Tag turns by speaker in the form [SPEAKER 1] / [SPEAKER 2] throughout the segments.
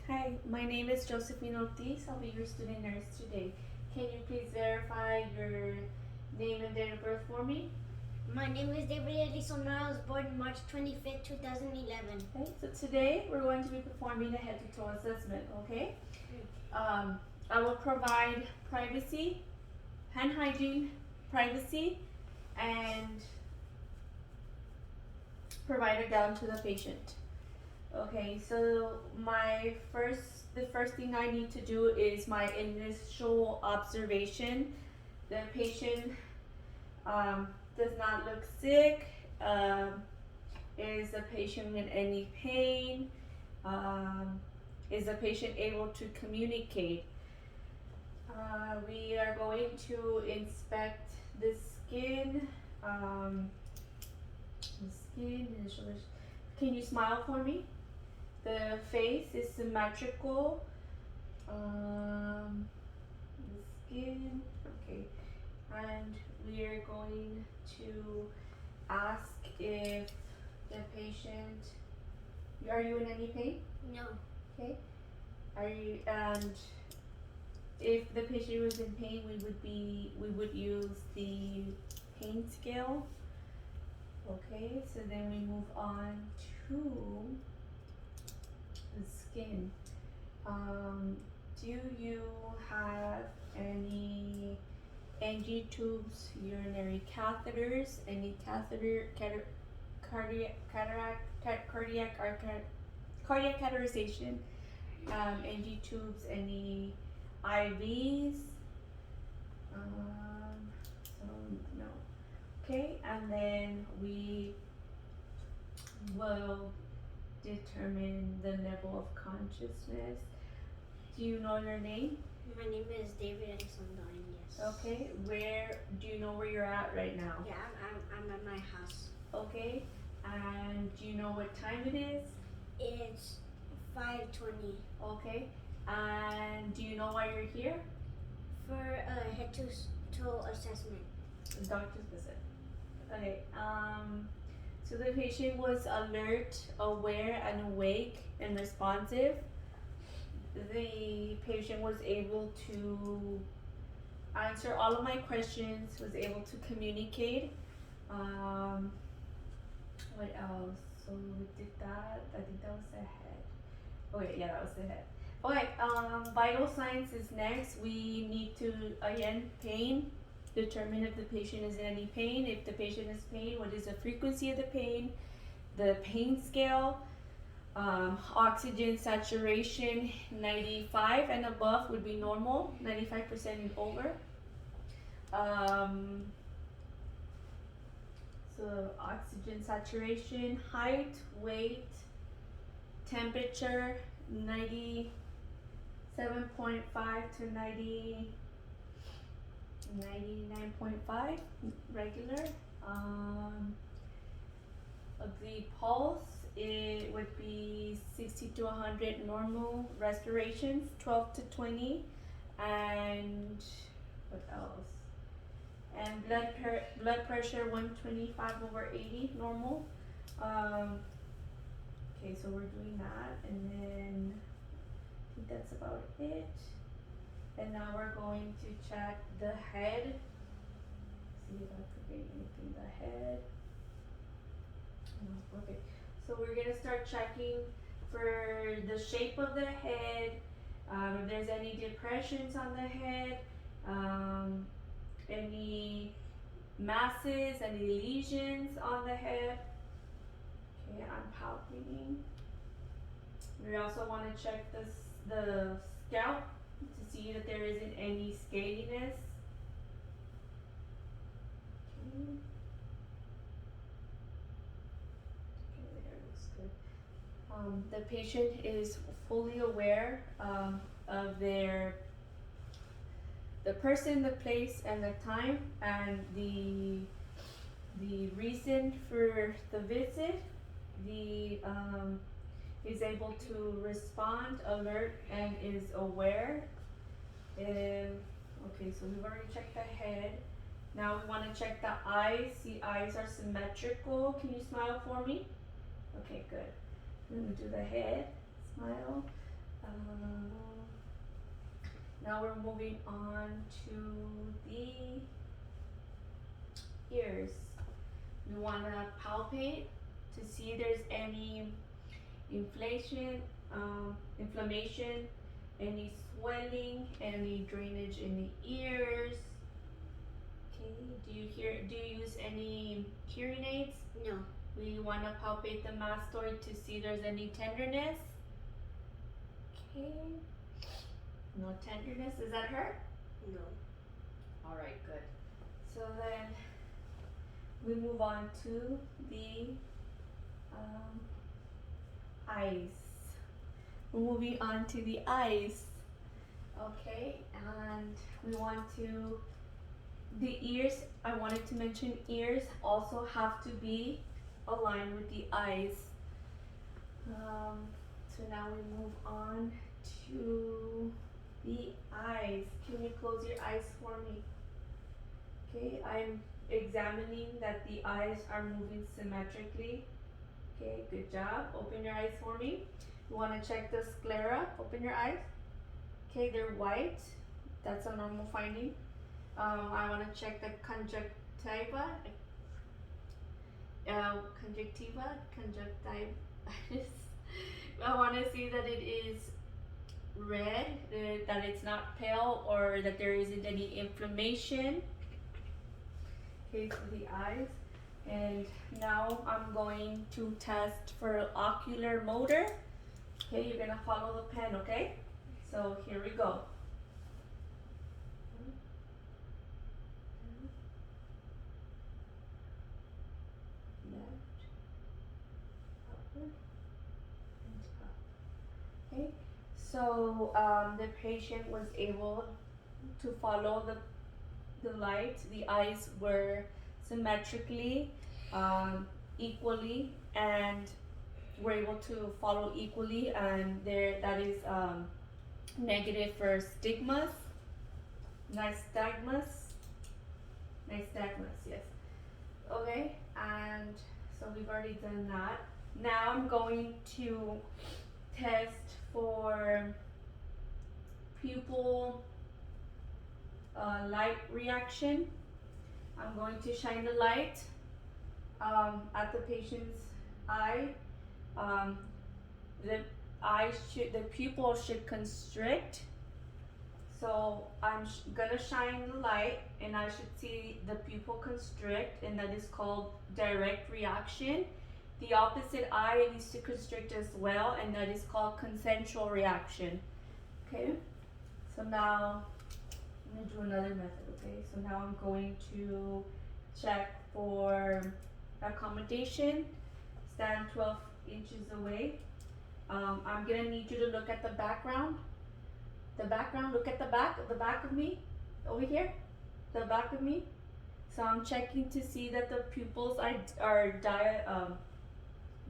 [SPEAKER 1] Hi, my name is Josephine Ortiz. I'll be your student nurse today. Can you please verify your name and date of birth for me?
[SPEAKER 2] My name is David Edison. I was born March 25th, 2011.
[SPEAKER 1] Okay, so today we're going to be performing a head to toe assessment, okay? I will provide privacy, hand hygiene, privacy, and provide a gown to the patient. Okay, so the first thing I need to do is my initial observation. The patient does not look sick. Is the patient in any pain? Is the patient able to communicate? We are going to inspect the skin. The skin and the shoulders. Can you smile for me? The face is symmetrical. The skin, okay. And we are going to ask if the patient, are you in any pain?
[SPEAKER 2] No.
[SPEAKER 1] Okay. Are you, and if the patient was in pain, we would use the pain scale. Okay, so then we move on to the skin. Do you have any NG tubes, urinary catheters, any cardiac catheterization, NG tubes, any IVs? So no. Okay, and then we will determine the level of consciousness. Do you know your name?
[SPEAKER 2] My name is David Edison Dine, yes.
[SPEAKER 1] Okay, where do you know where you're at right now?
[SPEAKER 2] Yeah, I'm at my house.
[SPEAKER 1] Okay, and do you know what time it is?
[SPEAKER 2] It's 5:20
[SPEAKER 1] Okay, and do you know why you're here?
[SPEAKER 2] for a head to toe assessment.
[SPEAKER 1] The doctor's visit. Okay, so the patient was alert, aware, and awake and responsive. The patient was able to answer all of my questions, was able to communicate. What else? So we did that. I think that was the head. Okay, yeah, that was the head. Okay, vital signs is next. We need to, again, pain. Determine if the patient is in any pain. If the patient is pain, what is the frequency of the pain? The pain scale. Oxygen saturation 95 and above would be normal, 95% and over. So oxygen saturation, height, weight, temperature 97.5 to 99.5 regular. The pulse, it would be 60 to 100 normal. Respirations 12 to 20, and what else? And blood pressure 125/80 normal. Okay, so we're doing that, and then I think that's about it. And now we're going to check the head. See if I forget anything. The head. Okay, so we're gonna start checking for the shape of the head, if there's any depressions on the head, any masses, any lesions on the head. Okay, I'm palpating. We also want to check the scalp to see that there isn't any scaliness. Okay. There looks good. The patient is fully aware of the person, the place, and the time, and the reason for the visit. The is able to respond, alert, and is aware. Okay, so we've already checked the head. Now we want to check the eyes. The eyes are symmetrical. Can you smile for me? Okay, good. Then we do the head. Smile. Now we're moving on to the ears. We want to palpate to see if there's any inflammation, any swelling, any drainage in the ears. Okay, do you use any hearing aids?
[SPEAKER 2] No.
[SPEAKER 1] We want to palpate the mastoid to see if there's any tenderness. Okay. No tenderness. Does that hurt?
[SPEAKER 2] No.
[SPEAKER 1] All right, good. So then we move on to the eyes. We're moving on to the eyes. Okay, and we want to, the ears, I wanted to mention ears also have to be aligned with the eyes. So now we move on to the eyes. Can you close your eyes for me? Okay, I'm examining that the eyes are moving symmetrically. Okay, good job. Open your eyes for me. You want to check the sclera. Open your eyes. Okay, they're white. That's a normal finding. I want to check the conjunctiva. Conjunctivitis. I want to see that it is red, that it's not pale, or that there isn't any inflammation. Okay, for the eyes. And now I'm going to test for ocular motor. Okay, you're gonna follow the pen, okay? So here we go. Left, upward, and up. Okay, so the patient was able to follow the light. The eyes were symmetrically, equally, and were able to follow equally, and that is negative for stigmas, nystagmus, yes. Okay, and so we've already done that. Now I'm going to test for pupil light reaction. I'm going to shine the light at the patient's eye. The pupil should constrict. So I'm gonna shine the light, and I should see the pupil constrict, and that is called direct reaction. The opposite eye needs to constrict as well, and that is called consensual reaction. Okay, so now I'm gonna do another method. Okay, so now I'm going to check for accommodation. Stand 12 inches away. I'm gonna need you to look at the background. Look at the back of me, over here, the back of me. So I'm checking to see that the pupils are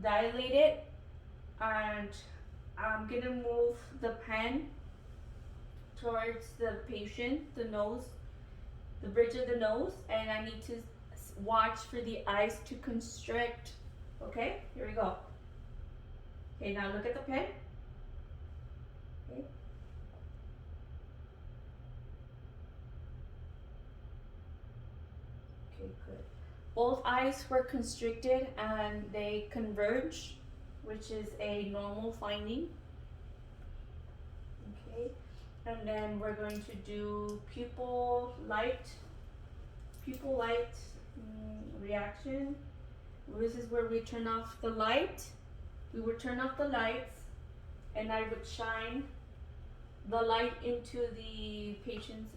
[SPEAKER 1] dilated, and I'm gonna move the pen towards the patient, the nose, the bridge of the nose, and I need to watch for the eyes to constrict. Okay, here we go. Okay, now look at the pen. Okay. Okay, good. Both eyes were constricted and they converge, which is a normal finding. Okay, and then we're going to do pupil light reaction. This is where we turn off the light. We would turn off the lights, and I would shine the light into the patient's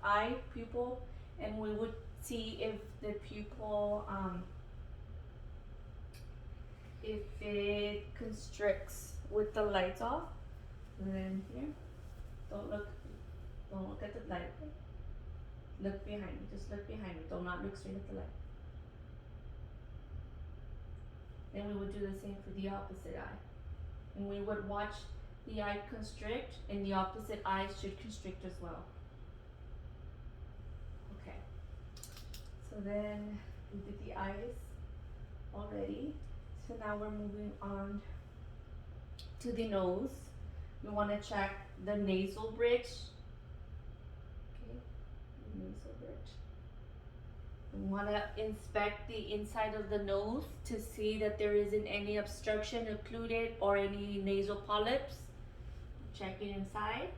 [SPEAKER 1] eye pupil, and we would see if the pupil if it constricts with the lights off. And then here, don't look at the light. Okay? Look behind me. Just look behind me. Do not look straight at the light. Then we would do the same for the opposite eye. And we would watch the eye constrict, and the opposite eye should constrict as well. Okay. So then we did the eyes already. So now we're moving on to the nose. We want to check the nasal bridge. Okay, nasal bridge. We want to inspect the inside of the nose to see that there isn't any obstruction occluded or any nasal polyps. Checking inside.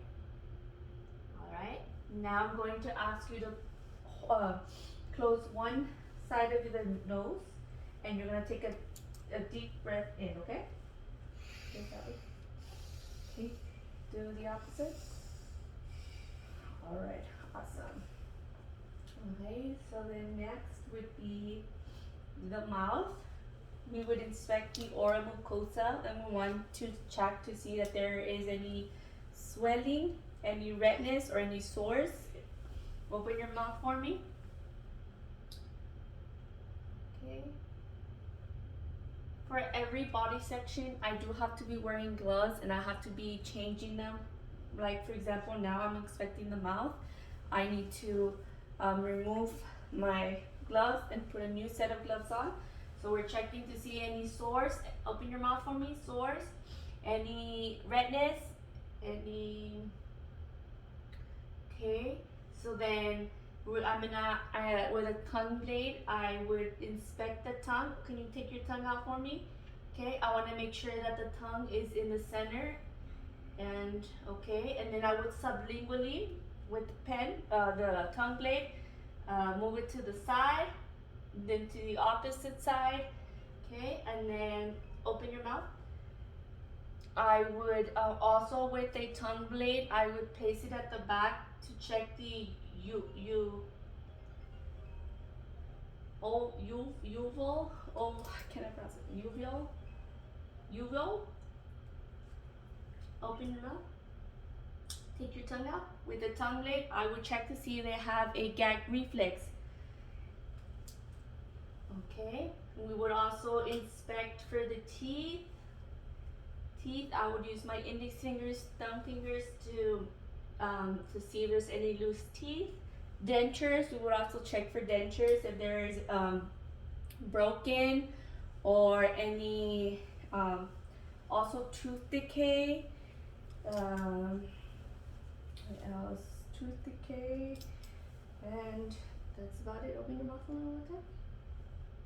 [SPEAKER 1] Alright, now I'm going to ask you to close one side of the nose and you're going to take a deep breath in, okay? Take that way. Okay, do the opposite. Alright, awesome. Okay, so then next would be the mouth. We would inspect the oral mucosa and we want to check to see that there is any swelling, any redness, or any sores. Open your mouth for me. Okay. For every body section, I do have to be wearing gloves and I have to be changing them. Like for example, now I'm inspecting the mouth. I need to remove my gloves and put a new set of gloves on. So we're checking to see any sores. Open your mouth for me. Sores, any redness, any. Okay. So then I'm gonna with a tongue blade. I would inspect the tongue. Can you take your tongue out for me? Okay. I want to make sure that the tongue is in the center. And okay. And then I would sublingually with the pen, the tongue blade, move it to the side. Then to the opposite side, okay, and then open your mouth. I would also with a tongue blade, I would place it at the back to check the uval, can I pronounce it? Uval. Open your mouth. Take your tongue out. With the tongue blade, I would check to see if they have a gag reflex. Okay, we would also inspect for the teeth. I would use my index fingers, thumb fingers to see if there's any loose teeth. Dentures, we would also check for dentures if there's broken or any also tooth decay. What else? Tooth decay, and that's about it. Open your mouth one more time.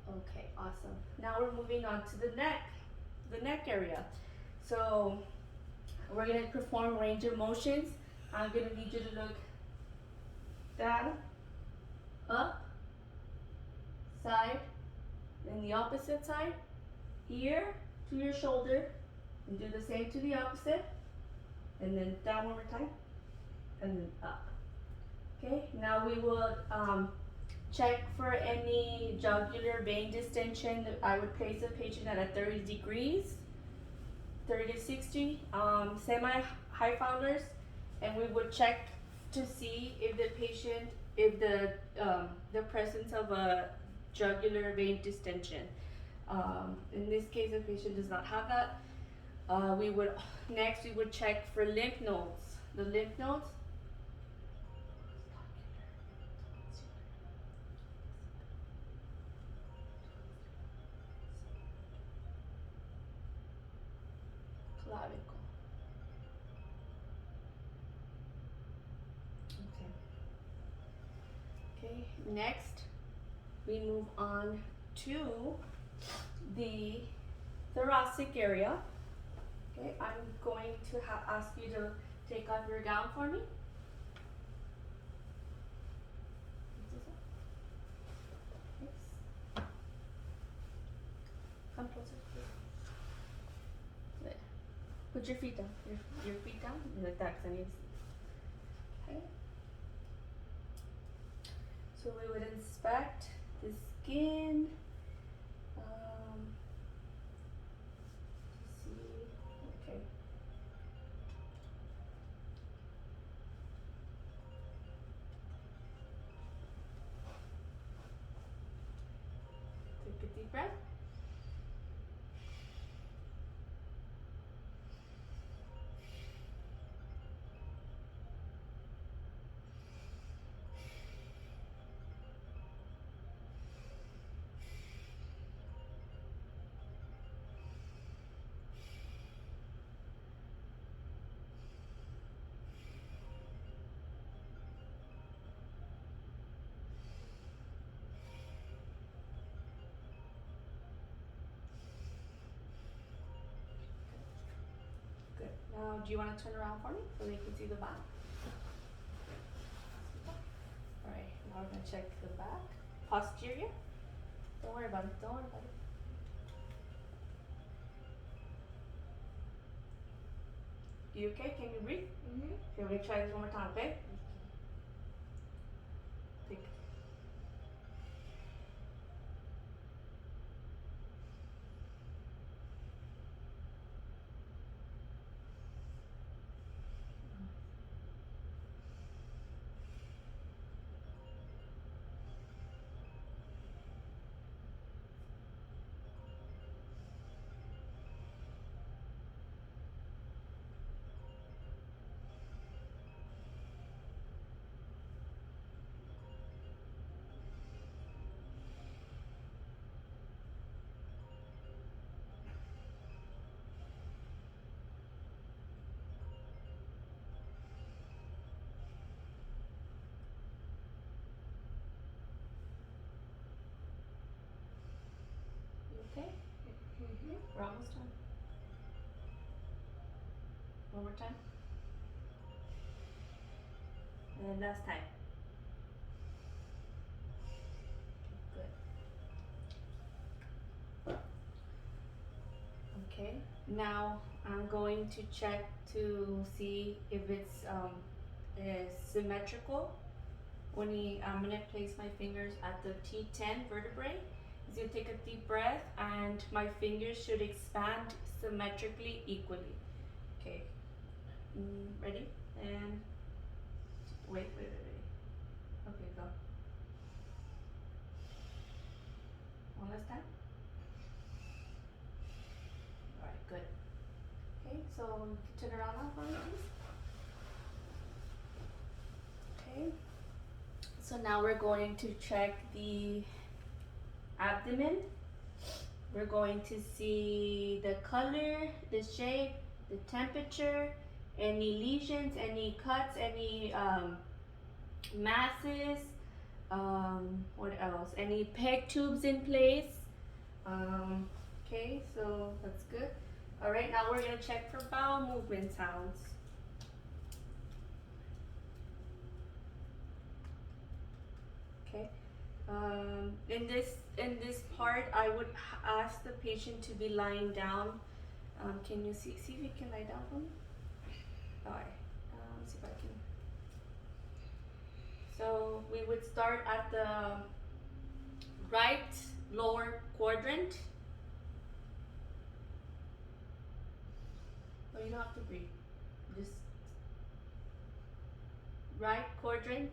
[SPEAKER 1] Okay, awesome. Now we're moving on to the neck area. So we're gonna perform range of motions. I'm gonna need you to look down, up, side, and the opposite side, ear to your shoulder, and do the same to the opposite, and then down one more time, and then up. Okay, now we will check for any jugular vein distension. I would place the patient at a 30 degrees, 30 to 60, semi-high fowlers, and we would check to see if the patient, if the presence of a jugular vein distension. In this case, the patient does not have that. We would check for lymph nodes. The lymph nodes. Clavicle. Okay, next we move on to the thoracic area. Okay, I'm going to ask you to take off your gown for me. Yes. Come closer. There. Put your feet down. Your feet down like that, 'cause I need to see. Okay. So we would inspect the skin. To see. Okay. Take a deep breath. Now, do you want to turn around for me so they can see the back? Alright, now we're gonna check the back. Posterior. Don't worry about it, don't worry about it. You okay? Can you breathe?
[SPEAKER 2] Mm-hmm.
[SPEAKER 1] Okay, we're gonna try this one more time, okay? Take. You okay?
[SPEAKER 2] Mm-hmm.
[SPEAKER 1] We're almost done. One more time. And last time. Good. Okay. Now I'm going to check to see if it's symmetrical. I'm gonna place my fingers at the T10 vertebrae. So you take a deep breath, and my fingers should expand symmetrically equally. Okay. Ready? And wait. Okay, go. One last time. All right, good. Okay, so turn around now for me, please. Okay. So now we're going to check the abdomen. We're going to see the color, the shape, the temperature, any lesions, any cuts, any masses, what else? Any peg tubes in place. Okay, so that's good. All right, now we're gonna check for bowel movement sounds. Okay. In this part, I would ask the patient to be lying down. Can you see if you can lie down for me? All right. See if I can. So we would start at the right lower quadrant. No, you don't have to breathe. Just right quadrant,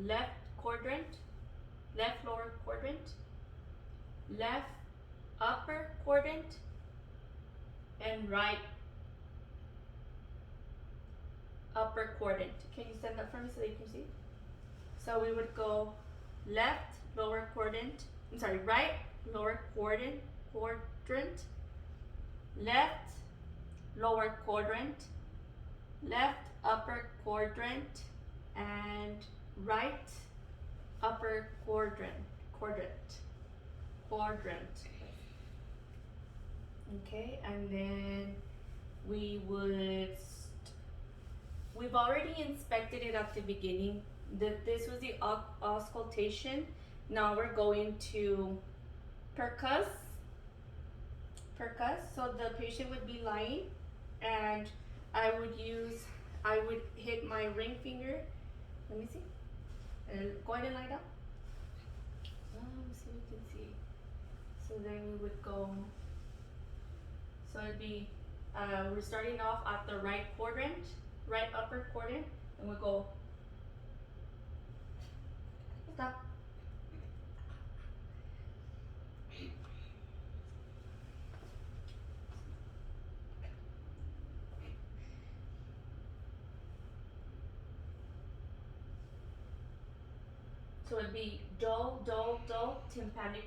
[SPEAKER 1] left quadrant, left lower quadrant, left upper quadrant, and right upper quadrant. Can you stand up for me so they can see? So we would go left lower quadrant, right lower quadrant, left lower quadrant, left upper quadrant, and right upper quadrant. Okay, and then we've already inspected it at the beginning. This was the auscultation. Now we're going to percuss. So the patient would be lying, and I would hit my ring finger. Let me see. Go ahead and lie down. Let's see if we can see. So then we would go. So it'd be, we're starting off at the right quadrant, right upper quadrant, and we go. Stop. So it'd be do, tympanic.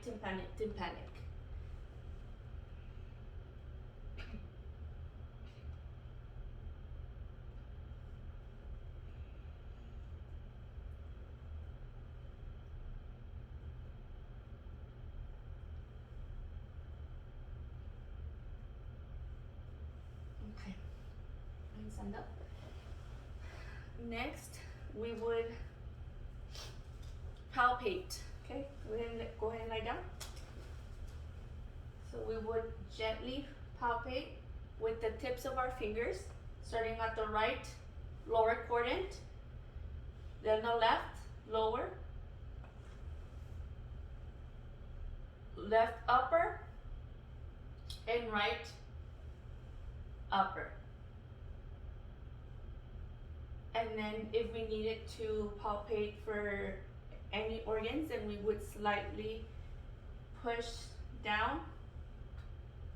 [SPEAKER 1] Okay. and stand up. Next, we would palpate. Okay, go ahead and lie down. So we would gently palpate with the tips of our fingers, starting at the right lower quadrant, then the left lower, left upper, and right upper. And then if we needed to palpate for any organs, then we would slightly push down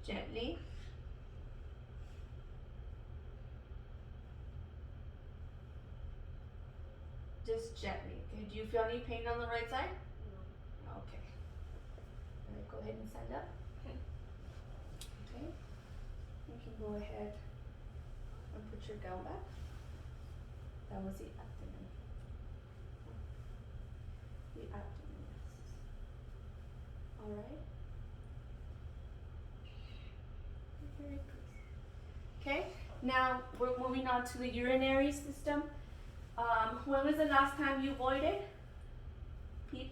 [SPEAKER 1] gently. Just gently. Okay. Do you feel any pain on the right side? No. Okay. All right, go ahead and stand up. Okay. Okay. You can go ahead and put your gown back. That was the abdomen. The abdomen, yes. All right. Very good. Okay. Now we're moving on to the urinary system. When was the last time you voided? Pete?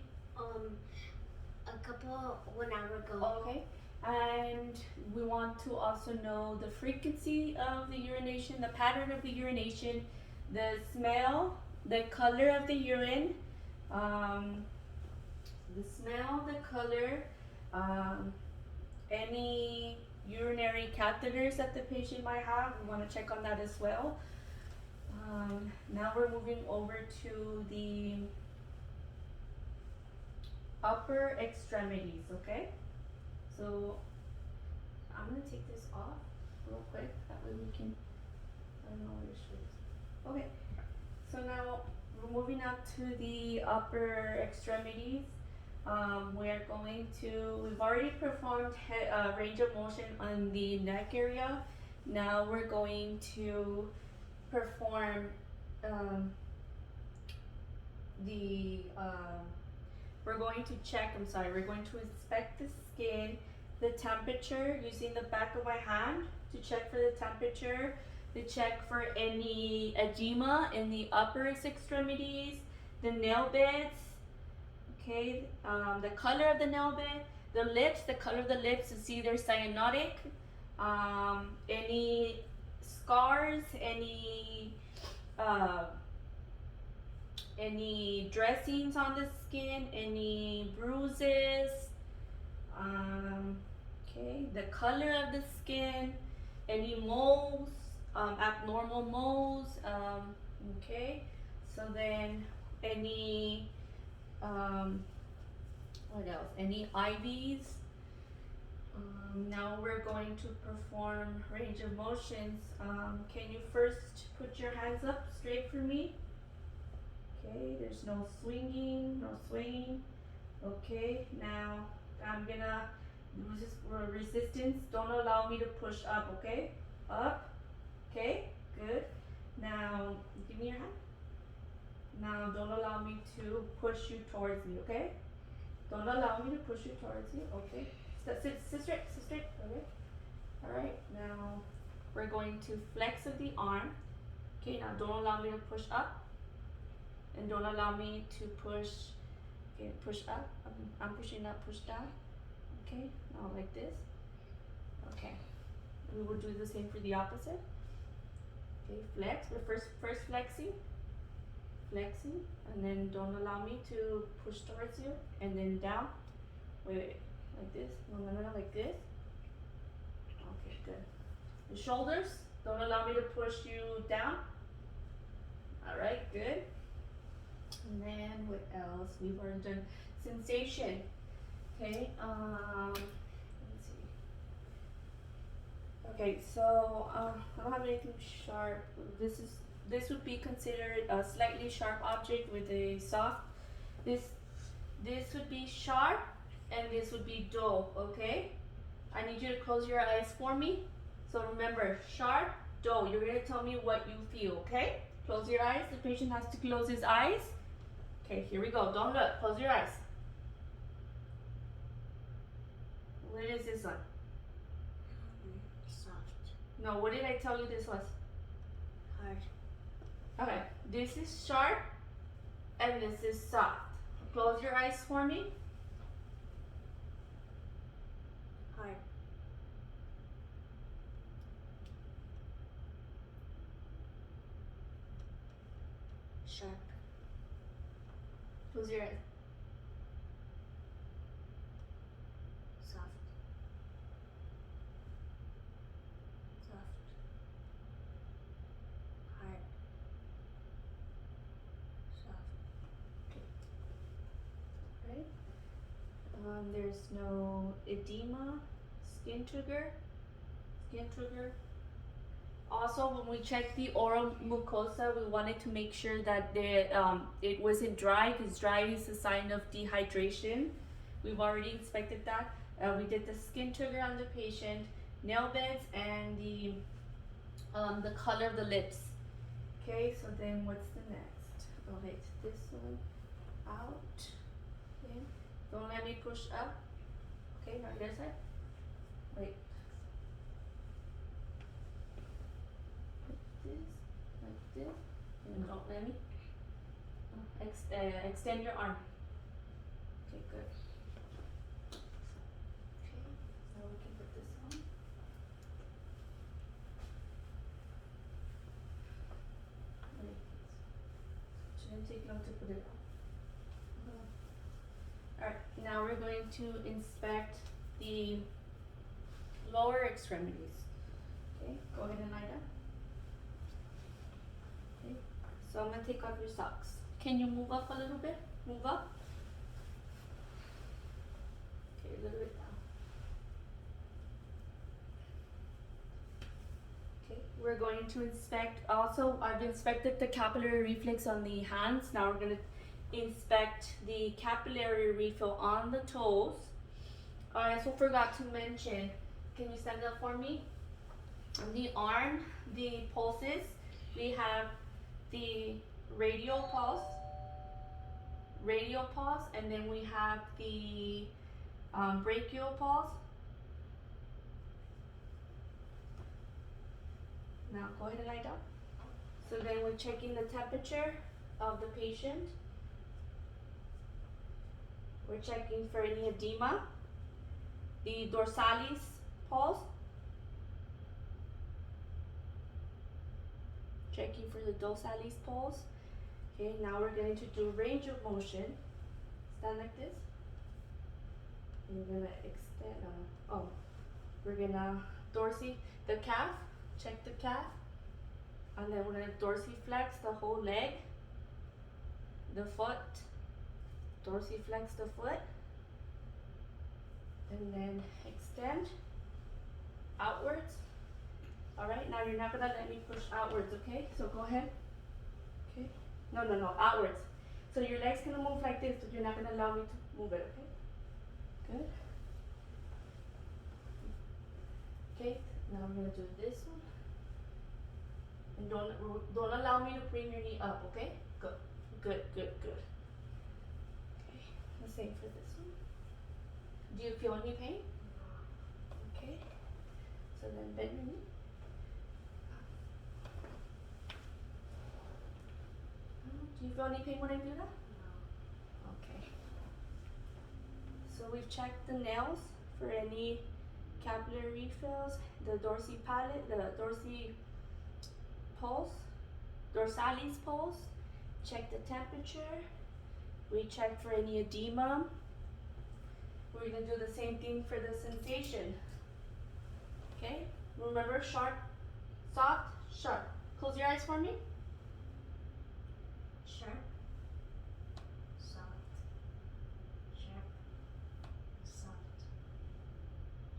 [SPEAKER 2] One hour ago.
[SPEAKER 1] Okay. And we want to also know the frequency of the urination, the pattern of the urination, the smell, the color of the urine, the smell, the color, any urinary catheters that the patient might have. We want to check on that as well. Now we're moving over to the upper extremities, okay? So I'm gonna take this off real quick, that way we can, I don't know where your shirt is. Okay, so now we're moving up to the upper extremities. We're going to, we've already performed range of motion on the neck area. Now we're going to perform we're going to check, we're going to inspect the skin, the temperature using the back of my hand to check for the temperature, to check for any edema in the upper extremities, the nail beds, okay, the color of the nail bed, the lips, the color of the lips to see they're cyanotic, any scars, any dressings on the skin, any bruises, okay, the color of the skin, any moles, abnormal moles, okay, so then any, what else, any IVs. Now we're going to perform range of motions. Can you first put your hands up straight for me? Okay, there's no swinging, no swinging. Okay, now I'm gonna resistance. Don't allow me to push up, okay? Up, okay, good. Now, give me your hand. Now, don't allow me to push you towards me, okay? Don't allow me to push you towards you, okay? Sit straight, okay? Alright, now we're going to flex of the arm. Okay, now don't allow me to push up. And don't allow me to push, okay, push up. I'm pushing up, push down. Okay, now like this. Okay, we will do the same for the opposite. Okay, flex, we're first flexing, and then don't allow me to push towards you, and then down. Wait, like this, no, like this. Okay, good. The shoulders, don't allow me to push you down. Alright, good. And then what else? We've already done sensation. Okay, let's see. Okay, so I don't have anything sharp. This would be considered a slightly sharp object with a soft. This would be sharp, and this would be dull. Okay, I need you to close your eyes for me. So remember, sharp, dull. You're gonna tell me what you feel. Okay, close your eyes. The patient has to close his eyes. Okay, here we go. Don't look. Close your eyes. What is this one?
[SPEAKER 2] Soft.
[SPEAKER 1] No, what did I tell you this was?
[SPEAKER 2] Hard.
[SPEAKER 1] Okay, this is sharp and this is soft. Close your eyes for me.
[SPEAKER 2] Hard. Sharp.
[SPEAKER 1] Close your eyes.
[SPEAKER 2] Soft. Soft. Hard. Soft.
[SPEAKER 1] Right? There's no edema, skin trigger. Also, when we checked the oral mucosa, we wanted to make sure that it wasn't dry, because dry is a sign of dehydration. We've already inspected that. We did the skin trigger on the patient, nail beds, and the color of the lips. Okay, so then what's the next? Oh wait, this one out. Okay, don't let me push up. Okay, now the other side. Wait. Like this, and don't let me. Extend your arm. Okay, good. Okay, now we can put this on. Like this. Shouldn't take long to put it on. Alright, now we're going to inspect the lower extremities. Okay, go ahead and lie down. Okay, so I'm gonna take off your socks. Can you move up a little bit? Move up. Okay, a little bit down. Okay, we're going to inspect, also I've inspected the capillary reflex on the hands. Now we're gonna inspect the capillary refill on the toes. I also forgot to mention, can you stand up for me? On the arm, the pulses, we have the radial pulse, and then we have the brachial pulse. Now go ahead and lie down. So then we're checking the temperature of the patient. We're checking for any edema. The dorsalis pulse. Checking for the dorsalis pulse. Okay, now we're going to do range of motion. Stand like this. And we're gonna extend, we're gonna the calf, check the calf. And then we're gonna dorsiflex the whole leg, the foot, dorsiflex the foot. And then extend outwards. Alright, now you're not gonna let me push outwards, okay? So go ahead. Okay. No, outwards. So your leg's gonna move like this, but you're not gonna allow me to move it, okay? Good. Okay, now I'm gonna do this one. And don't allow me to bring your knee up, okay? Good. Okay, the same for this one. Do you feel any pain? Okay. So then bend your knee. Do you feel any pain when I do that? No. Okay. So we've checked the nails for any capillary refills, the dorsipalate, the dorsalis pulse. Check the temperature. We checked for any edema. We're gonna do the same thing for the sensation. Okay? Remember, sharp, soft, sharp. Close your eyes for me.
[SPEAKER 2] Sharp. Soft. Sharp. Soft.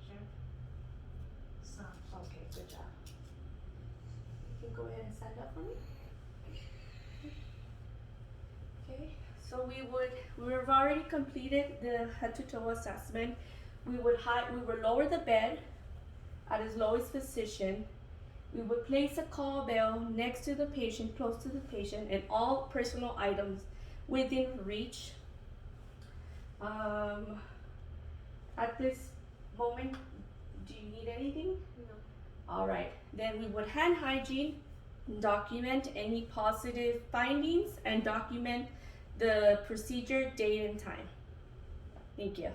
[SPEAKER 2] Sharp. Soft.
[SPEAKER 1] Okay, good job. You can go ahead and stand up for me. Okay, so we've already completed the head to toe assessment. We would lower the bed at its lowest position. We would place a call bell next to the patient, close to the patient, and all personal items within reach. At this moment, do you need anything?
[SPEAKER 2] No.
[SPEAKER 1] All right, then we would hand hygiene document any positive findings, and document the procedure, date, and time. Thank you.